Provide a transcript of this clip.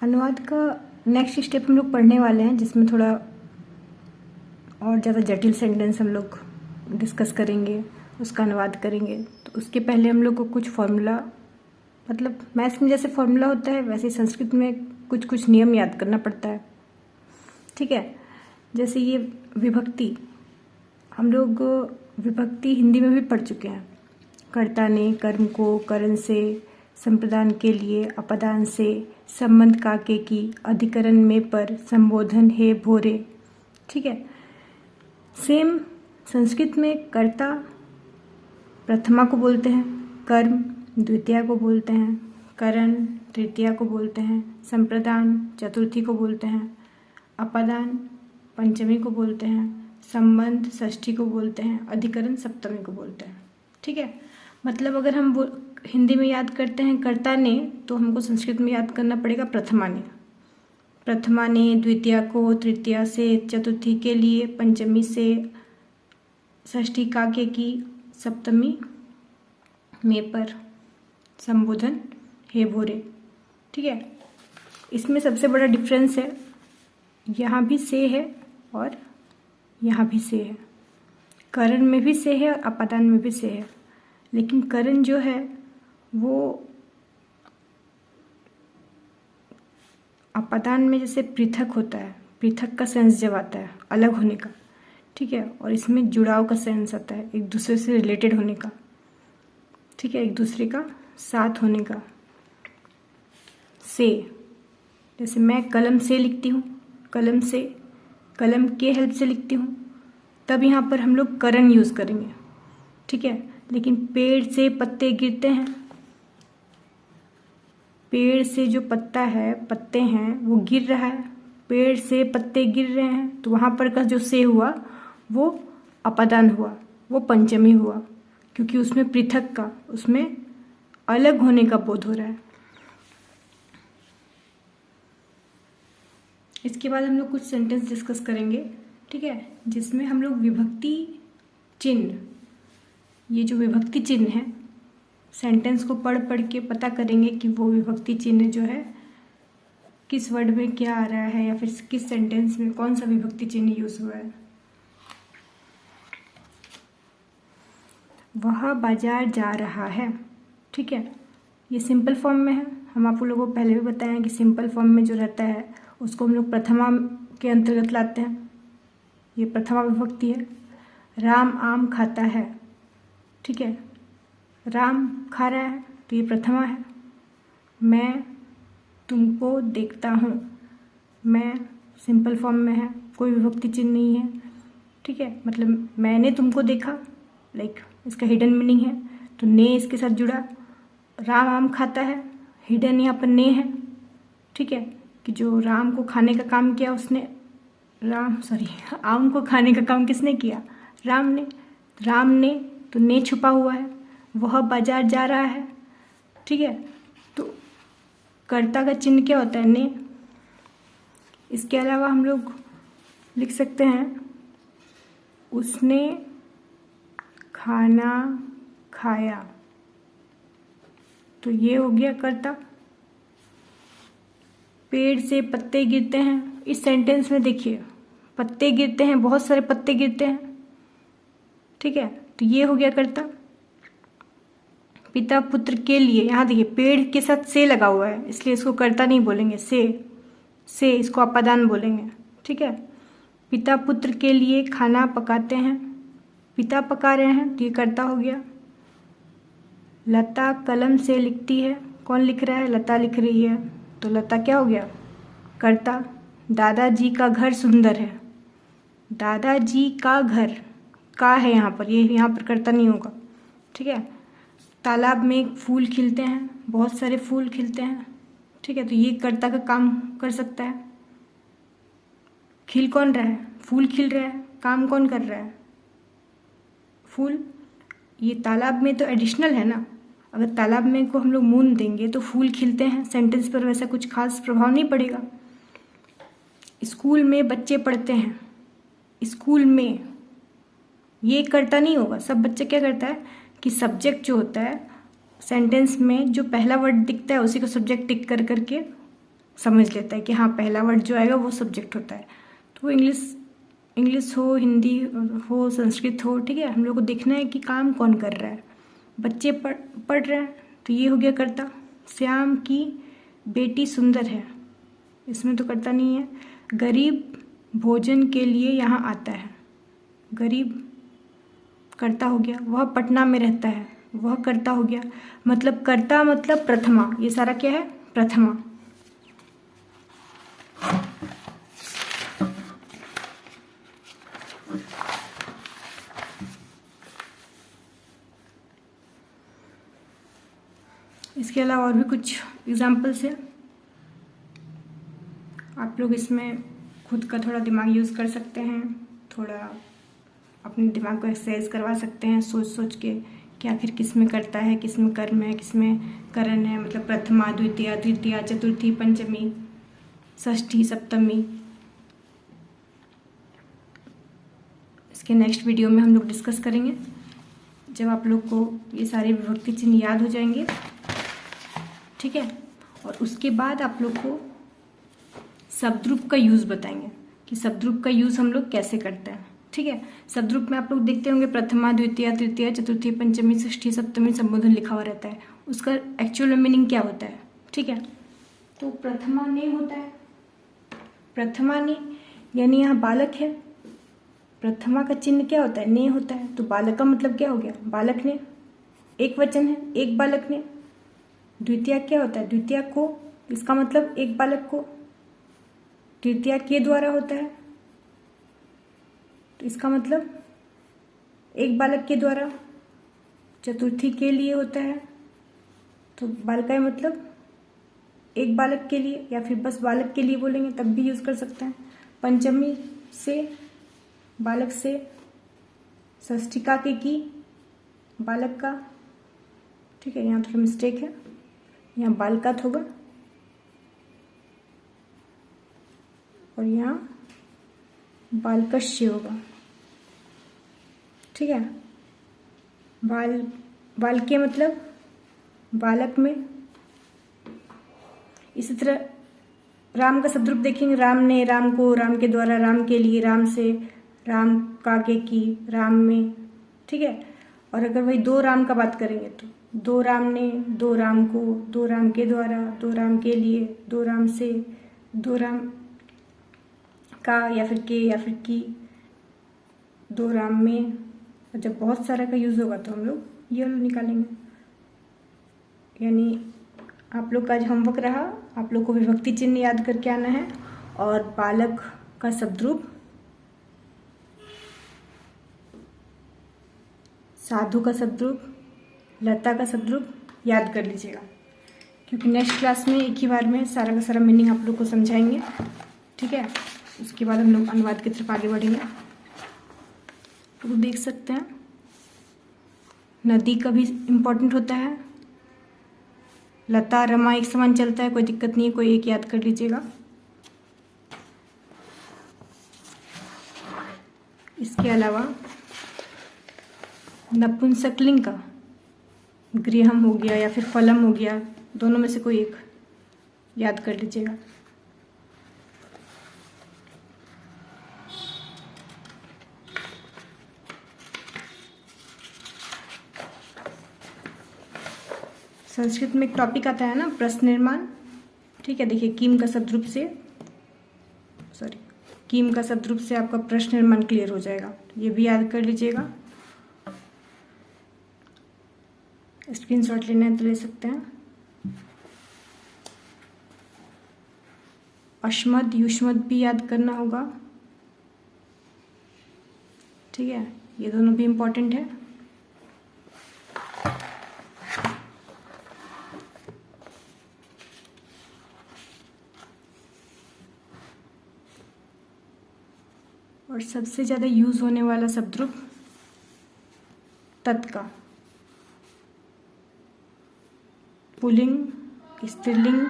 अनुवाद का next step हम लोग पढ़ने वाले हैं, जिसमें थोड़ा और ज़्यादा जटिल सेंटेंस हम लोग डिस्कस करेंगे, उसका अनुवाद करेंगे। तो उसके पहले हम लोग को कुछ फॉर्मूला, मतलब मैथ्स में जैसे फॉर्मूला होता है वैसे संस्कृत में कुछ कुछ नियम याद करना पड़ता है। ठीक है, जैसे ये विभक्ति, हम लोग विभक्ति हिंदी में भी पढ़ चुके हैं। कर्ता ने, कर्म को, करण से, संप्रदान के लिए, अपदान से, संबंध काके की, अधिकरण में पर, संबोधन हे भोरे। ठीक है, सेम संस्कृत में कर्ता प्रथमा को बोलते हैं, कर्म द्वितीया को बोलते हैं, करण तृतीया को बोलते हैं, संप्रदान चतुर्थी को बोलते हैं, अपदान पंचमी को बोलते हैं, संबंध षष्ठी को बोलते हैं, अधिकरण सप्तमी को बोलते हैं। ठीक है, मतलब अगर हम हिंदी में याद करते हैं कर्ता ने, तो हमको संस्कृत में याद करना पड़ेगा प्रथमा ने। प्रथमा ने द्वितीया को, तृतीया से, चतुर्थी के लिए, पंचमी से, षष्ठी काके की, सप्तमी में पर, संबोधन हे भोरे। ठीक है, इसमें सबसे बड़ा डिफरेंस है, यहाँ भी से है और यहाँ भी से है। करण में भी से है और अपदान में भी से है, लेकिन करण जो है वो अपदान में जैसे पृथक होता है, पृथक का सेंस जब आता है अलग होने का। ठीक है, और इसमें जुड़ाव का सेंस आता है, एक दूसरे से रिलेटेड होने का। ठीक है, एक दूसरे का साथ होने का। से, जैसे मैं कलम से लिखती हूँ, कलम से, कलम के हेल्प से लिखती हूँ, तब यहाँ पर हम लोग करण यूज़ करेंगे। ठीक है, लेकिन पेड़ से पत्ते गिरते हैं, पेड़ से जो पत्ता है, पत्ते हैं, वो गिर रहा है, पेड़ से पत्ते गिर रहे हैं, तो वहाँ पर का जो से हुआ वो अपदान हुआ, वो पंचमी हुआ, क्योंकि उसमें पृथक का, उसमें अलग होने का बोध हो रहा है। इसके बाद हम लोग कुछ सेंटेंस डिस्कस करेंगे। ठीक है, जिसमें हम लोग विभक्ति चिन्ह, ये जो विभक्ति चिन्ह है, सेंटेंस को पढ़ पढ़ के पता करेंगे कि वो विभक्ति चिन्ह जो है किस वर्ड में क्या आ रहा है, या फिर किस सेंटेंस में कौन सा विभक्ति चिन्ह यूज हुआ है। वह बाजार जा रहा है। ठीक है, ये सिंपल फॉर्म में है। हम आप लोगों को पहले भी बताए हैं कि सिंपल फॉर्म में जो रहता है उसको हम लोग प्रथमा के अंतर्गत लाते हैं। ये प्रथमा विभक्ति है। राम आम खाता है। ठीक है, राम खा रहा है तो ये प्रथमा है। मैं तुमको देखता हूँ, मैं सिंपल फॉर्म में है, कोई विभक्ति चिन्ह नहीं है। ठीक है, मतलब मैंने तुमको देखा, लाइक इसका हिडन मीनिंग है, तो ने इसके साथ जुड़ा। राम आम खाता है, हिडन यहाँ पर ने है। ठीक है, कि जो राम को खाने का काम किया उसने, आम को खाने का काम किसने किया? राम ने। राम ने, तो ने छुपा हुआ है। वह बाजार जा रहा है। ठीक है, तो कर्ता का चिन्ह क्या होता है? ने। इसके अलावा हम लोग लिख सकते हैं उसने खाना खाया, तो ये हो गया कर्ता। पेड़ से पत्ते गिरते हैं, इस सेंटेंस में देखिए पत्ते गिरते हैं, बहुत सारे पत्ते गिरते हैं। ठीक है, तो ये हो गया कर्ता। पिता पुत्र के लिए, यहाँ देखिए पेड़ के साथ से लगा हुआ है, इसलिए इसको कर्ता नहीं बोलेंगे, से इसको अपदान बोलेंगे। ठीक है, पिता पुत्र के लिए खाना पकाते हैं, पिता पका रहे हैं तो ये कर्ता हो गया। लता कलम से लिखती है, कौन लिख रहा है? लता लिख रही है, तो लता क्या हो गया? कर्ता। दादाजी का घर सुंदर है, दादाजी का घर, का है यहाँ पर, ये यहाँ पर कर्ता नहीं होगा। ठीक है, तालाब में फूल खिलते हैं, बहुत सारे फूल खिलते हैं। ठीक है, तो ये कर्ता का काम कर सकता है। खिल कौन रहा है? फूल खिल रहा है, काम कौन कर रहा है? फूल। ये तालाब में तो एडिशनल है ना, अगर तालाब में को हम लोग मून देंगे तो फूल खिलते हैं, सेंटेंस पर वैसा कुछ खास प्रभाव नहीं पड़ेगा। स्कूल में बच्चे पढ़ते हैं, स्कूल में, ये कर्ता नहीं होगा। सब बच्चे क्या करता है कि सब्जेक्ट जो होता है सेंटेंस में, जो पहला वर्ड दिखता है उसी को सब्जेक्ट टिक कर करके समझ लेता है कि हाँ पहला वर्ड जो आएगा वो सब्जेक्ट होता है। तो वो इंग्लिश हो, हिंदी हो, संस्कृत हो, ठीक है, हम लोग को देखना है कि काम कौन कर रहा है। बच्चे पढ़ रहे हैं तो ये हो गया कर्ता। श्याम की बेटी सुंदर है, इसमें तो कर्ता नहीं है। गरीब भोजन के लिए यहाँ आता है, गरीब कर्ता हो गया। वह पटना में रहता है, वह कर्ता हो गया। मतलब कर्ता मतलब प्रथमा, ये सारा क्या है, प्रथमा। इसके अलावा और भी कुछ एग्जाम्पल्स हैं, आप लोग इसमें खुद का थोड़ा दिमाग यूज़ कर सकते हैं, थोड़ा अपने दिमाग को एक्सरसाइज करवा सकते हैं सोच सोच के कि आखिर किस में कर्ता है, किस में कर्म है, किस में करण है। मतलब प्रथमा, द्वितीया, तृतीया, चतुर्थी, पंचमी, षष्ठी, सप्तमी। इसके नेक्स्ट वीडियो में हम लोग डिस्कस करेंगे जब आप लोग को ये सारे विभक्ति चिन्ह याद हो जाएंगे, ठीक है। और उसके बाद आप लोग को शब्द का यूज़ बताएंगे कि शब्द का यूज़ हम लोग कैसे करते हैं, ठीक है। शब्द में आप लोग देखते होंगे प्रथमा, द्वितीय, तृतीय, चतुर्थी, पंचमी, षष्ठी, सप्तमी संबोधन लिखा हुआ रहता है। उसका एक्चुअल मीनिंग क्या होता है, ठीक है। तो प्रथमा ने होता है, प्रथमा ने यानी यहाँ बालक है। प्रथमा का चिन्ह क्या होता है, ने होता है। तो बालक का मतलब क्या हो गया, बालक ने, एक वचन है, एक बालक ने। द्वितीय क्या होता है, द्वितीय को, इसका मतलब एक बालक को। तृतीया के द्वारा होता है तो इसका मतलब एक बालक के द्वारा। चतुर्थी के लिए होता है तो बालकाय मतलब एक बालक के लिए, या फिर बस बालक के लिए बोलेंगे तब भी यूज़ कर सकते हैं। पंचमी से, बालक से। षष्ठिका के की, बालक का, ठीक है। यहाँ थोड़ा मिस्टेक है, यहाँ बालकात होगा और यहाँ बालकस्य होगा, ठीक है। बाल के मतलब बालक में। इसी तरह राम का शब्द रूप देखेंगे, राम ने, राम को, राम के द्वारा, राम के लिए, राम से, राम का के की, राम में, ठीक है। और अगर वही दो राम का बात करेंगे तो दो राम ने, दो राम को, दो राम के द्वारा, दो राम के लिए, दो राम से, दो राम का या फिर के या फिर की, दो राम में। और जब बहुत सारा का यूज़ होगा तो हम लोग ये वाला निकालेंगे। यानी आप लोग का आज होमवर्क रहा, आप लोग को विभक्ति चिन्ह याद करके आना है और बालक का शब्द रूप, साधु का शब्द रूप, लता का शब्द रूप याद कर लीजिएगा, क्योंकि नेक्स्ट क्लास में एक ही बार में सारा का सारा मीनिंग आप लोग को समझाएंगे, ठीक है। उसके बाद हम लोग अनुवाद की तरफ आगे बढ़ेंगे। तो देख सकते हैं नदी का भी इम्पोर्टेंट होता है, लता, रमा एक समान चलता है, कोई दिक्कत नहीं है, कोई एक याद कर लीजिएगा। इसके अलावा नपुंसकलिंग का गृहम हो गया या फिर फलम हो गया, दोनों में से कोई एक याद कर लीजिएगा। संस्कृत में एक टॉपिक आता है ना, प्रश्न निर्माण, ठीक है। देखिए कीम का शब्द रूप से, कीम का शब्द रूप से आपका प्रश्न निर्माण क्लियर हो जाएगा, ये भी याद कर लीजिएगा। स्क्रीनशॉट लेना है तो ले सकते हैं। अश्मद, युष्मद भी याद करना होगा, ठीक है। ये दोनों भी इम्पोर्टेंट है। और सबसे ज़्यादा यूज़ होने वाला शब्द रूप तत् का, पुल्लिंग, स्त्रीलिंग,